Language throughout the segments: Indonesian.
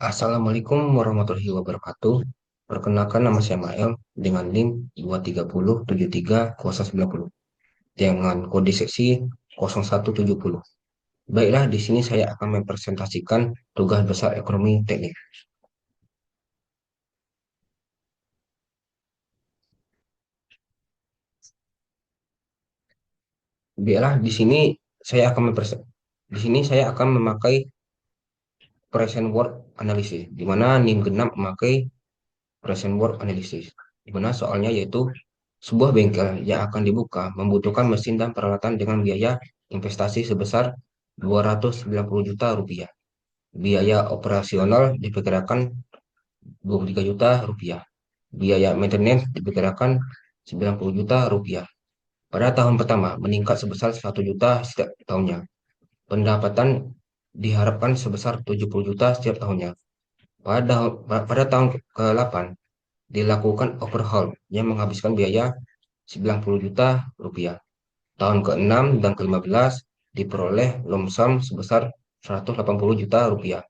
Assalamualaikum warahmatullahi wabarakatuh. Perkenalkan nama saya Mael dengan NIM 23073 dengan kode seksi 0170. Baiklah, di sini saya akan mempresentasikan tugas besar ekonomi teknik. Baiklah, di sini saya akan memakai present word analysis, di mana NIM genap memakai present word analysis, di mana soalnya yaitu sebuah bengkel yang akan dibuka membutuhkan mesin dan peralatan dengan biaya investasi sebesar 290 juta rupiah. Biaya operasional diperkirakan 23 juta rupiah. Biaya maintenance diperkirakan 90 juta rupiah. Pada tahun pertama meningkat sebesar 1 juta setiap tahunnya. Pendapatan diharapkan sebesar 70 juta setiap tahunnya. Pada tahun ke-8 dilakukan overhaul yang menghabiskan biaya 90 juta rupiah. Tahun ke-6 dan ke-15 diperoleh lump sum sebesar 180 juta rupiah.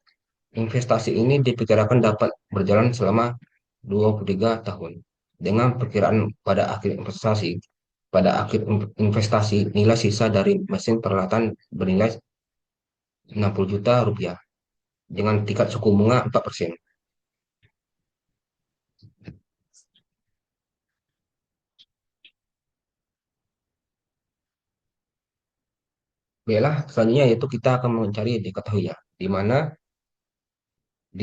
Investasi ini diperkirakan dapat berjalan selama 23 tahun. Dengan perkiraan pada akhir investasi nilai sisa dari mesin peralatan bernilai 60 juta rupiah dengan tingkat suku bunga 4%. Baiklah, selanjutnya yaitu kita akan mencari diketahui ya, di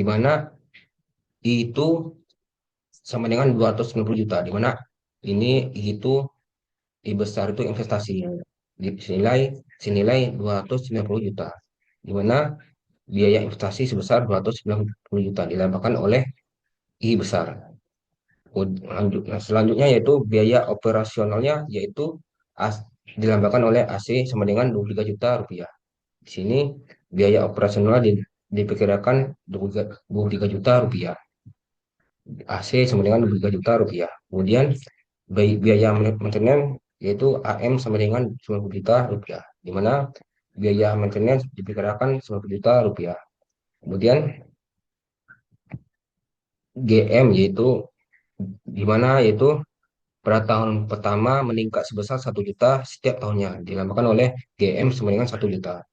mana itu sama dengan 290 juta, di mana ini itu I besar itu investasi senilai senilai 290 juta, di mana biaya investasi sebesar 290 juta dilambangkan oleh I besar. Selanjutnya yaitu biaya operasionalnya yaitu dilambangkan oleh AC sama dengan 23 juta rupiah. Di sini biaya operasional diperkirakan 23 juta rupiah. AC sama dengan 23 juta rupiah. Kemudian biaya maintenance yaitu AM sama dengan 90 juta rupiah. Di mana biaya maintenance diperkirakan 90 juta rupiah. Kemudian GM di mana yaitu pada tahun pertama meningkat sebesar 1 juta setiap tahunnya dilambangkan oleh GM sama dengan 1 juta.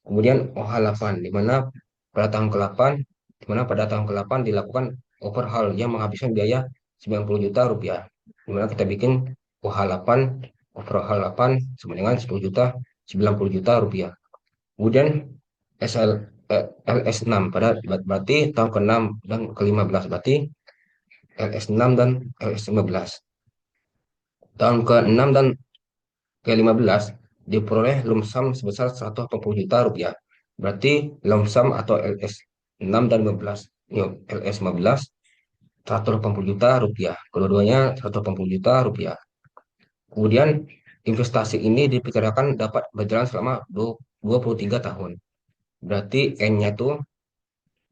Kemudian OH8 di mana pada tahun ke-8 dilakukan overhaul yang menghabiskan biaya 90 juta rupiah. Di mana kita bikin OH8 overhaul 8 sama dengan 10 juta 90 juta rupiah. Kemudian SL LS6 berarti tahun ke-6 dan ke-15 berarti LS6 dan LS15. Tahun ke-6 dan ke-15 diperoleh lump sum sebesar 180 juta rupiah. Berarti lump sum atau LS6 dan 15, LS15 180 juta rupiah. Kedua-duanya 180 juta rupiah. Kemudian investasi ini diperkirakan dapat berjalan selama 23 tahun. Berarti N-nya itu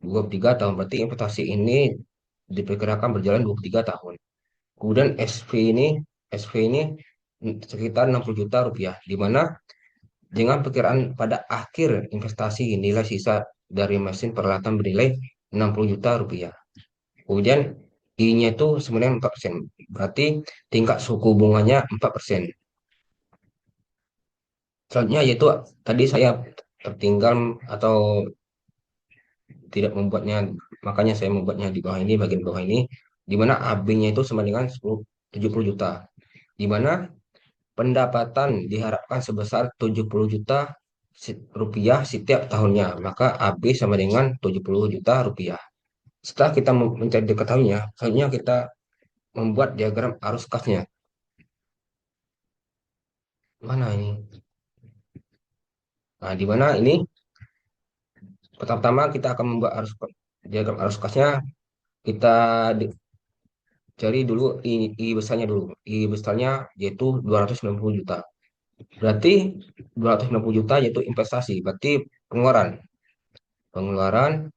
23 tahun. Berarti investasi ini diperkirakan berjalan 23 tahun. Kemudian SV ini sekitar 60 juta rupiah, di mana dengan perkiraan pada akhir investasi nilai sisa dari mesin peralatan bernilai 60 juta rupiah. Kemudian I-nya itu sebenarnya 4%. Berarti tingkat suku bunganya 4%. Selanjutnya yaitu tadi saya tertinggal atau tidak membuatnya, makanya saya membuatnya di bawah ini, bagian bawah ini, di mana AB-nya itu sama dengan 70 juta. Di mana pendapatan diharapkan sebesar 70 juta rupiah setiap tahunnya, maka AB sama dengan 70 juta rupiah. Setelah kita mencari diketahuinya, selanjutnya kita membuat diagram arus kasnya. Mana ini? Nah, di mana ini? Pertama-tama kita akan membuat diagram arus kasnya. Kita cari dulu I besarnya dulu. I besarnya yaitu 290 juta. Berarti 290 juta yaitu investasi. Berarti pengeluaran. Pengeluaran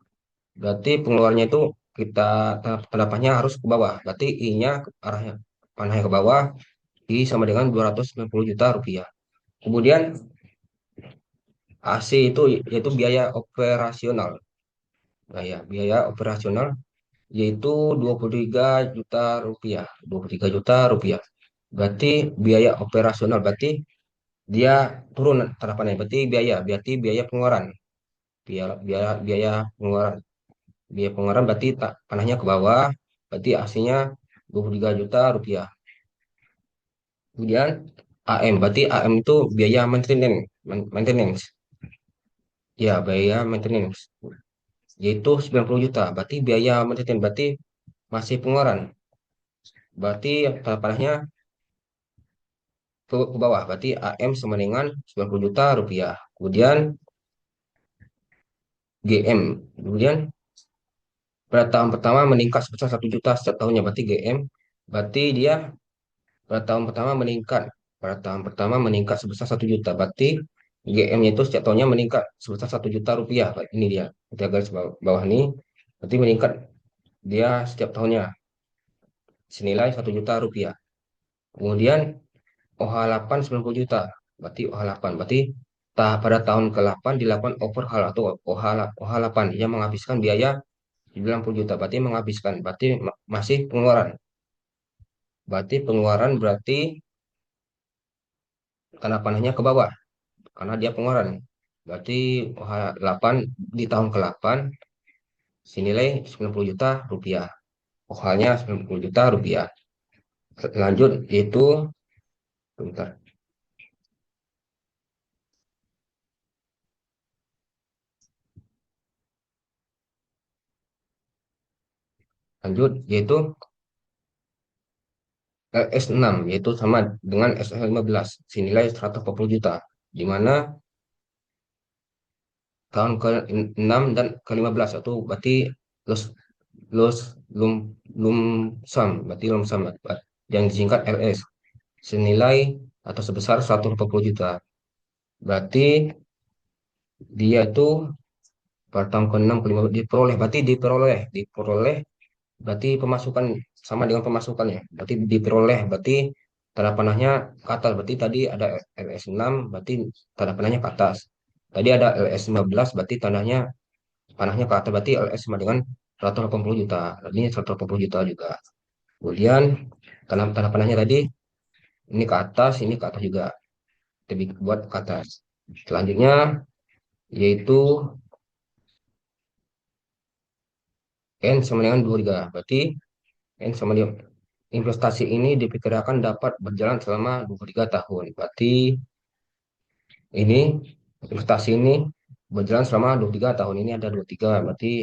berarti pengeluarannya itu kita tandanya harus ke bawah. Berarti I-nya arahnya panahnya ke bawah. I sama dengan 290 juta rupiah. Kemudian AC itu yaitu biaya operasional. Biaya operasional yaitu 23 juta rupiah. 23 juta rupiah. Berarti biaya operasional berarti dia turun terapannya. Berarti biaya pengeluaran. Biaya pengeluaran. Biaya pengeluaran berarti tak panahnya ke bawah. Berarti aslinya 23 juta rupiah. Kemudian AM, berarti AM itu biaya maintenance. Maintenance. Ya, biaya maintenance. Yaitu 90 juta. Berarti biaya maintenance. Berarti masih pengeluaran. Berarti panahnya ke bawah. Berarti AM sama dengan 90 juta rupiah. Kemudian GM. Kemudian pada tahun pertama meningkat sebesar 1 juta setiap tahunnya. Berarti GM. Berarti dia pada tahun pertama meningkat. Pada tahun pertama meningkat sebesar 1 juta. Berarti GM-nya itu setiap tahunnya meningkat sebesar 1 juta rupiah. Ini dia. Kita garis bawah ini. Berarti meningkat dia setiap tahunnya senilai 1 juta rupiah. Kemudian OH8 90 juta. Berarti OH8. Berarti pada tahun ke-8 dilakukan overhaul atau OH8 yang menghabiskan biaya 90 juta. Berarti menghabiskan. Berarti masih pengeluaran. Berarti karena panahnya ke bawah. Karena dia pengeluaran. Berarti OH8 di tahun ke-8 senilai 90 juta rupiah. OH-nya 90 juta rupiah. Lanjut yaitu bentar. Lanjut yaitu S6 yaitu sama dengan S15 senilai 140 juta. Di mana tahun ke-6 dan ke-15 itu berarti los los lum lum sum berarti lum sum yang disingkat LS senilai atau sebesar 140 juta. Berarti dia itu pada tahun ke-6 ke-5 diperoleh berarti pemasukan sama dengan pemasukannya. Berarti diperoleh berarti tanda panahnya ke atas. Berarti tadi ada LS6 berarti tanda panahnya ke atas. Tadi ada LS15 berarti panahnya ke atas berarti LS sama dengan 180 juta. Ini 180 juta juga. Kemudian tanda panahnya tadi ini ke atas juga. Lebih buat ke atas. Selanjutnya yaitu N sama dengan 23. Berarti N sama dengan investasi ini diperkirakan dapat berjalan selama 23 tahun. Berarti ini investasi ini berjalan selama 23 tahun. Ini ada 23, berarti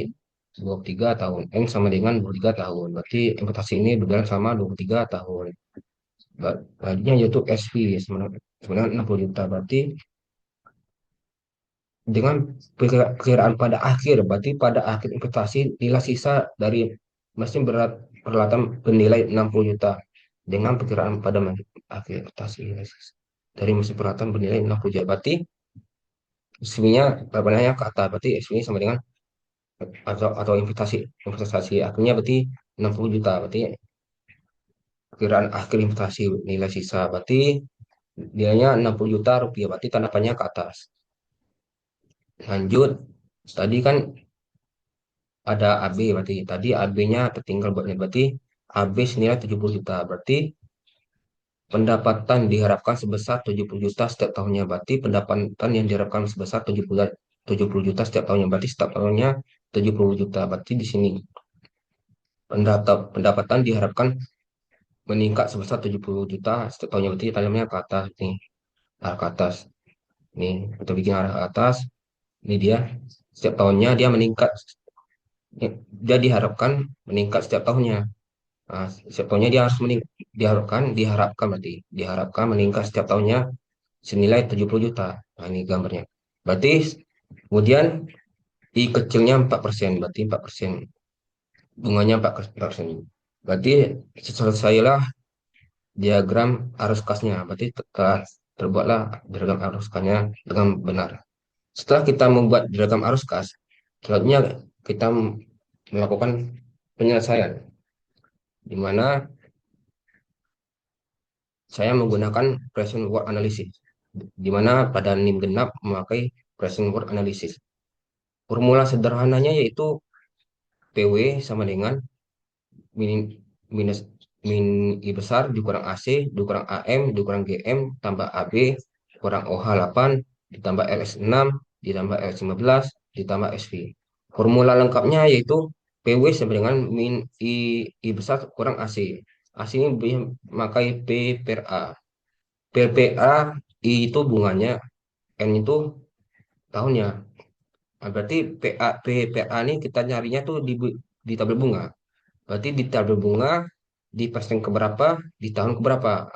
23 tahun. N sama dengan 23 tahun. Berarti investasi ini berjalan selama 23 tahun. Selanjutnya yaitu SV sebenarnya 60 juta. Berarti dengan perkiraan pada akhir, berarti pada akhir investasi nilai sisa dari mesin berat peralatan bernilai 60 juta dengan perkiraan pada akhir investasi nilai sisa dari mesin peralatan bernilai 60 juta. Berarti SV-nya berapa ke atas, berarti SV-nya sama dengan atau investasi investasi akhirnya berarti 60 juta. Berarti perkiraan akhir investasi nilai sisa berarti nilainya 60 juta rupiah. Berarti tanda panahnya ke atas. Lanjut, tadi kan ada AB berarti tadi AB-nya tertinggal buatnya berarti AB senilai 70 juta berarti pendapatan diharapkan sebesar 70 juta setiap tahunnya berarti pendapatan yang diharapkan sebesar 70 juta setiap tahunnya berarti setiap tahunnya 70 juta berarti di sini pendapatan diharapkan meningkat sebesar 70 juta setiap tahunnya berarti tandanya ke atas nih arah ke atas nih kita bikin arah ke atas ini dia setiap tahunnya dia meningkat dia diharapkan meningkat setiap tahunnya. Nah, setiap tahunnya dia harus diharapkan berarti diharapkan meningkat setiap tahunnya senilai 70 juta. Nah, ini gambarnya. Berarti kemudian I kecilnya 4%, berarti 4%. Bunganya 4%. Berarti selesailah diagram arus kasnya. Berarti terbuatlah diagram arus kasnya dengan benar. Setelah kita membuat diagram arus kas, selanjutnya kita melakukan penyelesaian di mana saya menggunakan present word analysis, di mana pada NIM genap memakai present word analysis. Formula sederhananya yaitu PW sama dengan min minus min I besar dikurang AC dikurang AM dikurang GM tambah AB kurang OH 8 ditambah LS6 ditambah LS15 ditambah SV. Formula lengkapnya yaitu PW sama dengan min I besar kurang AC. AC ini memakai P per A. P per A I itu bunganya, N itu tahunnya. Nah, berarti PA ini kita nyarinya tuh di tabel bunga. Berarti di tabel bunga di persen keberapa, di tahun keberapa.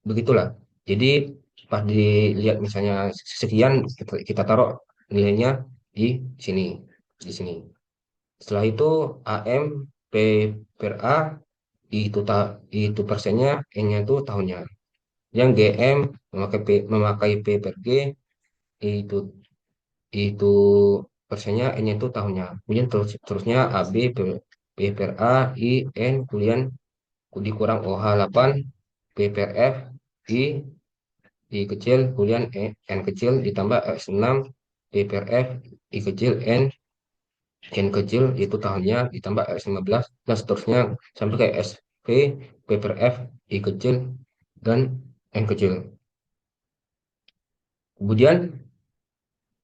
Begitulah. Jadi pas dilihat misalnya sekian kita taruh nilainya di sini, di sini. Setelah itu AM P per A itu persennya, N-nya itu tahunnya. Yang GM memakai P per G itu itu persennya N-nya itu tahunnya. Kemudian terusnya AB P per A I N kemudian dikurang OH 8 P per F I kecil kemudian N kecil ditambah X6 P per F I kecil N kecil itu tahunnya ditambah X15 dan seterusnya sampai ke SP P per F I kecil dan N kecil. Kemudian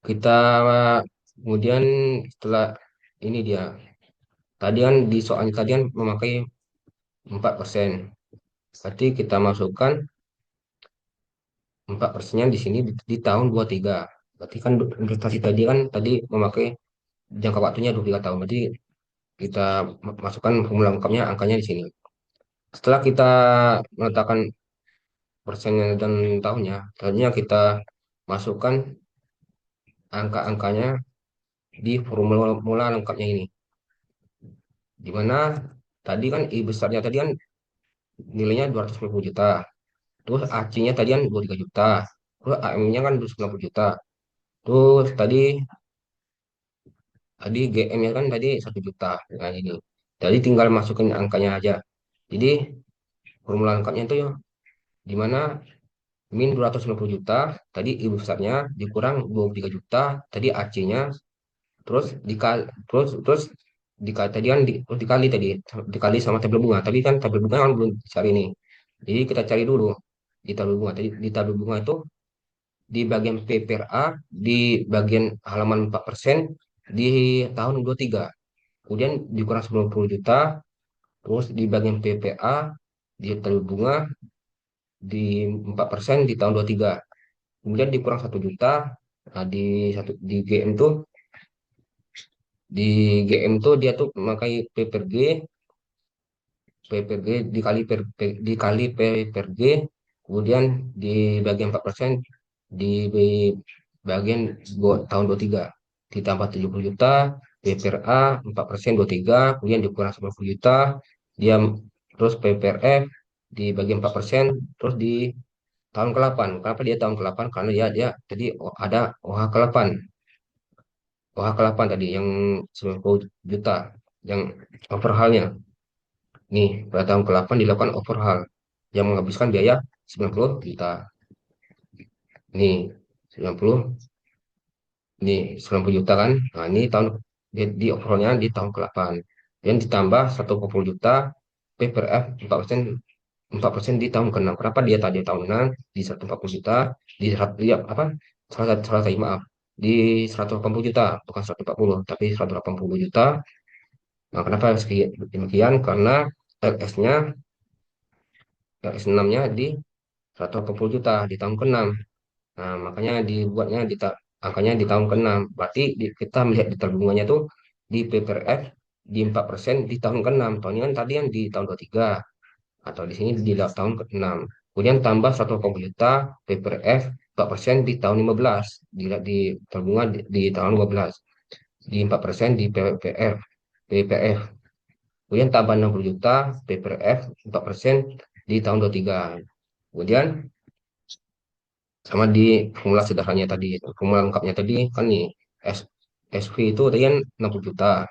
kita kemudian setelah ini dia tadi kan di soalnya tadi kan memakai 4%. Berarti kita masukkan 4%-nya di sini di tahun 23. Berarti kan investasi tadi kan tadi memakai jangka waktunya 23 tahun. Berarti kita masukkan formula lengkapnya angkanya di sini. Setelah kita meletakkan persennya dan tahunnya, selanjutnya kita masukkan angka-angkanya di formula lengkapnya ini. Di mana tadi kan I besarnya tadi kan nilainya 250 juta. Terus AC-nya tadi kan 23 juta. Terus AM-nya kan 90 juta. Terus tadi GM-nya kan tadi 1 juta. Nah, ini. Jadi tinggal masukin angkanya aja. Jadi formula lengkapnya itu ya, di mana min 250 juta, tadi ibu besarnya dikurang 23 juta, tadi AC-nya, terus terus dikali tadi kan terus dikali sama tabel bunga. Tadi kan tabel bunga kan belum dicari nih. Jadi kita cari dulu di tabel bunga. Tadi di tabel bunga itu di bagian P per A di bagian halaman 4% di tahun 23. Kemudian dikurang 90 juta, terus di bagian PPA di tabel bunga di 4% di tahun 23. Kemudian dikurang 1 juta. Nah, di GM tuh di GM tuh dia tuh memakai P per G, P per G dikali P per G, kemudian di bagian 4% di bagian tahun 23 ditambah 70 juta, P per A 4% 23, kemudian dikurang 90 juta, dia terus P per F di bagian 4%, terus di tahun ke-8. Kenapa dia tahun ke-8? Karena dia tadi ada OH ke-8. OH ke-8 tadi yang 90 juta yang overhaulnya. Nih, pada tahun ke-8 dilakukan overhaul yang menghabiskan biaya 90 juta. Nih, 90 nih 90 juta kan. Nah, ini di overhaulnya di tahun ke-8. Dan ditambah 1,0 juta PPRF 4% di tahun ke-6. Kenapa dia tadi tahun 6 di 140 juta di apa? Salah tadi maaf. Di 180 juta, bukan 140, tapi 180 juta. Nah, kenapa demikian? Karena LS-nya LS6-nya di 180 juta di tahun ke-6. Nah, makanya dibuatnya angkanya di tahun ke-6. Berarti kita melihat di tabungannya tuh di PPRF di 4% di tahun ke-6. Tahun ini kan tadi yang di tahun 23 atau di sini di tahun ke-6. Kemudian tambah 180 juta PPRF 4% di tahun 15. Di tabungan di tahun 15. Di 4% di PPF. Kemudian tambah 60 juta PPRF 4% di tahun 23. Kemudian sama di formula sederhananya tadi, formula lengkapnya tadi kan nih S, SV itu tadi kan 60 juta,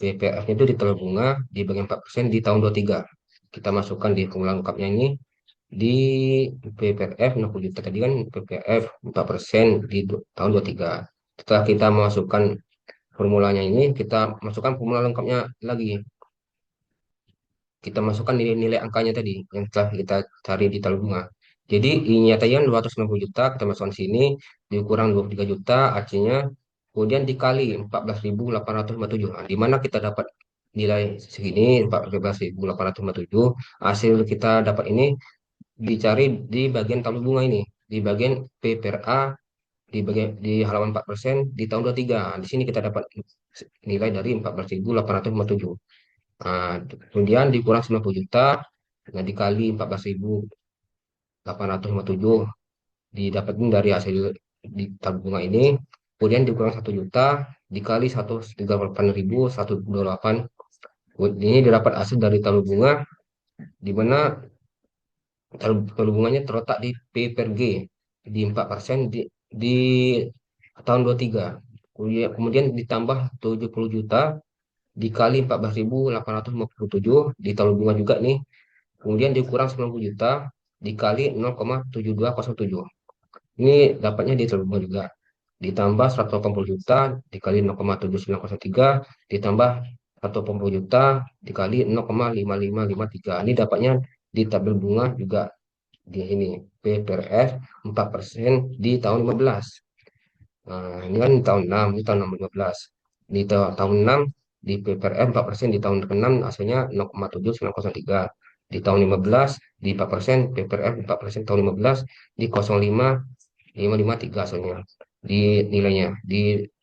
PPF-nya itu ditaruh bunga di bagian 4% di tahun 23. Kita masukkan di formula lengkapnya ini di PPF 60 juta tadi kan PPF 4% di tahun 23. Setelah kita masukkan formulanya ini kita masukkan formula lengkapnya lagi. Kita masukkan nilai-nilai angkanya tadi yang telah kita cari di tabel bunga. Jadi I-nya tadi kan 260 juta, kita masukkan sini, dikurang 23 juta, AC-nya, kemudian dikali 14.857. Nah, di mana kita dapat nilai segini, 14.857, hasil kita dapat ini dicari di bagian tabel bunga ini, di bagian P per A, di halaman 4% di tahun 23. Nah, di sini kita dapat nilai dari 14.857. Nah, kemudian dikurang 90 juta, nah dikali 14.857 didapatkan dari hasil di tabung bunga ini, kemudian dikurang 1 juta dikali 138.128. Ini didapat hasil dari tabung bunga di mana tabung bunganya terletak di P per G di 4% di tahun 23. Kemudian ditambah 70 juta dikali 14.857 di tahun bunga juga nih. Kemudian dikurang 90 juta dikali 0,7207. Ini dapatnya di tabel bunga juga. Ditambah 180 juta dikali 0,7903 ditambah 180 juta dikali 0,5553. Ini dapatnya di tabel bunga juga di ini P per F 4% di tahun 15. Nah, ini kan di tahun 6, di tahun 2015. Di tahun 6 di PPRM 4% di tahun ke-6 hasilnya 0,7903. Di tahun 15 di 4% PPRM 4% tahun 15 di 0,5553 hasilnya. Di nilainya.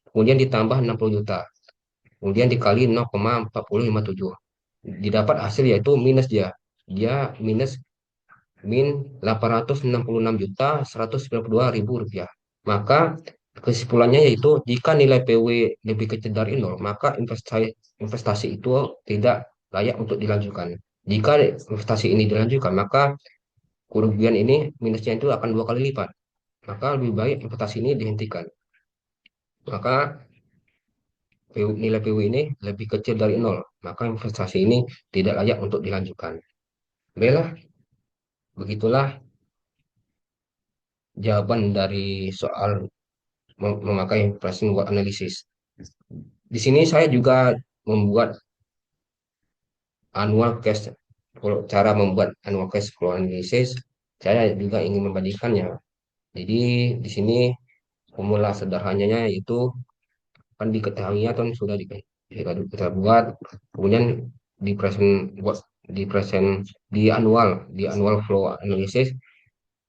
Kemudian ditambah 60 juta. Kemudian dikali 0,4057. Didapat hasil yaitu minus dia. Dia minus min 866.192.000 rupiah. Maka kesimpulannya yaitu jika nilai PW lebih kecil dari nol, maka investasi itu tidak layak untuk dilanjutkan. Jika investasi ini dilanjutkan, maka kerugian ini minusnya itu akan 2 kali lipat. Maka lebih baik investasi ini dihentikan. Maka nilai PW ini lebih kecil dari nol, maka investasi ini tidak layak untuk dilanjutkan. Baiklah, begitulah jawaban dari soal memakai pricing buat analisis. Di sini saya juga membuat annual cash flow, cara membuat annual cash flow analysis. Saya juga ingin membandingkannya. Jadi di sini formula sederhananya itu kan diketahui atau sudah kita buat, kemudian di present buat di annual flow analysis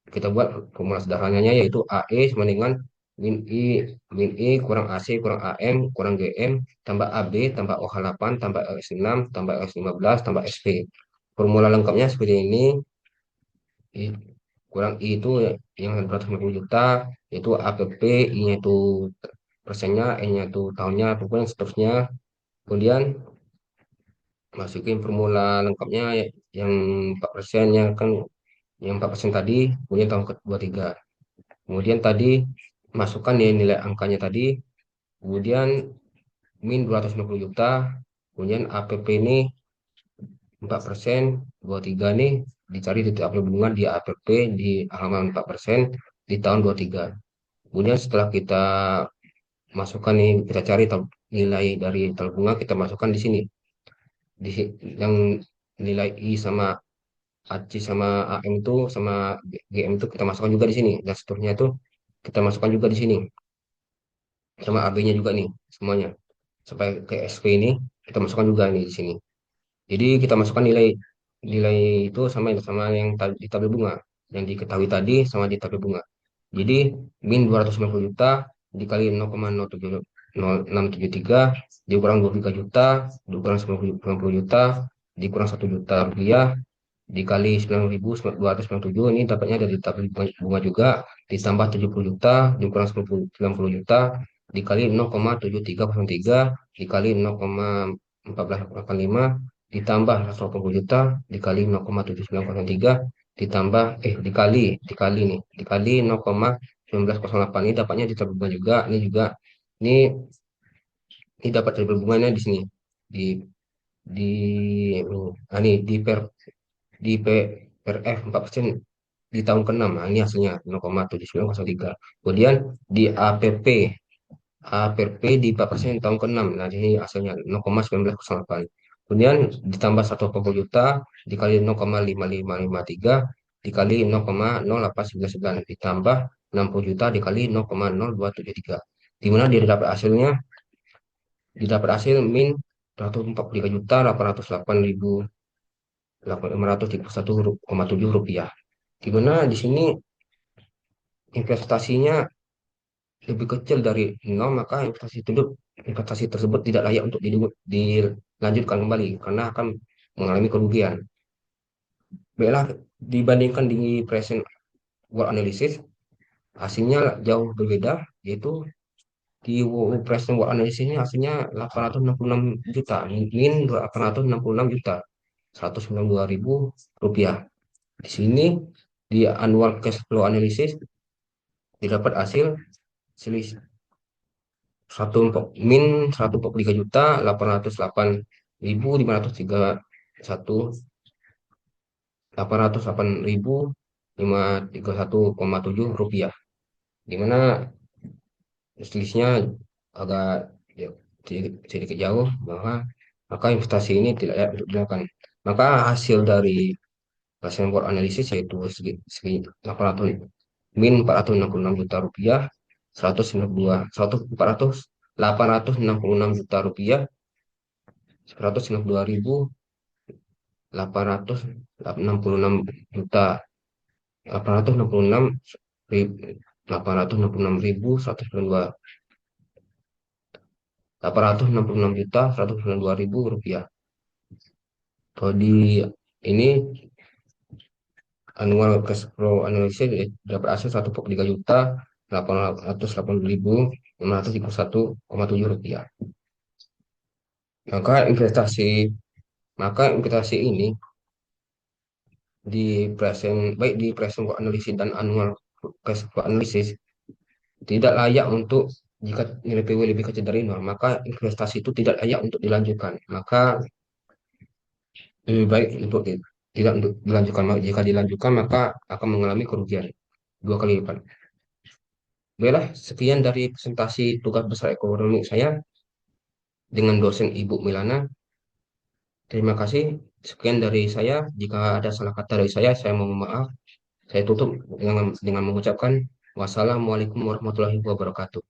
kita buat formula sederhananya yaitu AE sama dengan min I kurang AC kurang AM kurang GM tambah AB tambah OH8 tambah LS6 tambah LS15 tambah SP. Formula lengkapnya seperti ini. I, kurang I itu yang 150 juta, itu APP, I-nya itu persennya, N-nya itu tahunnya, pokoknya seterusnya. Kemudian masukin formula lengkapnya yang 4% kan, yang 4% tadi, kemudian tahun kedua tiga. Kemudian tadi masukkan nilai angkanya tadi, kemudian min 250 juta, kemudian APP ini 4%, 23 nih dicari titik apel bunga di APP di halaman 4% di tahun 23. Kemudian setelah kita masukkan nih, kita cari nilai dari tabel bunga, kita masukkan di sini. Yang nilai I sama AC sama AM itu sama GM itu kita masukkan juga di sini. Dan seterusnya itu kita masukkan juga di sini. Sama AB-nya juga nih semuanya. Sampai ke SP ini kita masukkan juga nih di sini. Jadi kita masukkan nilai nilai itu sama sama yang di tabel bunga, yang diketahui tadi sama di tabel bunga. Jadi min 290 juta dikali 0,07673 dikurang 23 juta dikurang 90 juta dikurang 1 juta rupiah dikali 9.297, ini dapatnya dari tabel bunga juga, ditambah 70 juta dikurang 90 juta dikali 0,7303 dikali 0,1485 ditambah 180 juta dikali 0,7903 ditambah dikali dikali nih dikali 0,1908. Ini dapatnya di tabel bunga juga. Ini dapat tabel bunganya di sini di di ini di P per F 4% di tahun ke-6. Nah, ini hasilnya 0,7903. Kemudian di APP APP di 4% tahun ke-6. Nah, ini hasilnya 0,1908. Kemudian ditambah 180 juta dikali 0,5553 dikali 0,0899 ditambah 60 juta dikali 0,0273. Di mana dia didapat hasil min 143 juta 848.531,7 rupiah. Di mana di sini investasinya lebih kecil dari nol, maka investasi tersebut tidak layak untuk dilanjutkan kembali karena akan mengalami kerugian. Baiklah, dibandingkan di present work analysis, hasilnya jauh berbeda, yaitu di present work analysis ini hasilnya 866 juta, min 866 juta, 192.000 rupiah. Di sini di annual cash flow analysis didapat hasil selisih min 143 juta 808.531,7 rupiah, di mana selisihnya agak ya, sedikit jauh, bahwa maka investasi ini tidak layak untuk dilakukan. Maka hasil dari Passion analisis yaitu segi 800 min 466 juta rupiah, 192 100 400 866 juta rupiah, 192.866 juta 866 ribu 866.192 866 juta 192 ribu rupiah. Kalau di ini annual cash flow analysis dapat hasil 1,3 juta 888.631,7 rupiah. Maka investasi ini di baik di present work analysis dan annual cash flow analysis tidak layak untuk, jika nilai PW lebih kecil dari nol, maka investasi itu tidak layak untuk dilanjutkan. Maka lebih baik untuk tidak untuk dilanjutkan. Jika dilanjutkan maka akan mengalami kerugian 2 kali lipat. Baiklah, sekian dari presentasi tugas besar ekonomi saya dengan dosen Ibu Milana. Terima kasih. Sekian dari saya. Jika ada salah kata dari saya mohon maaf. Saya tutup dengan mengucapkan wassalamualaikum warahmatullahi wabarakatuh.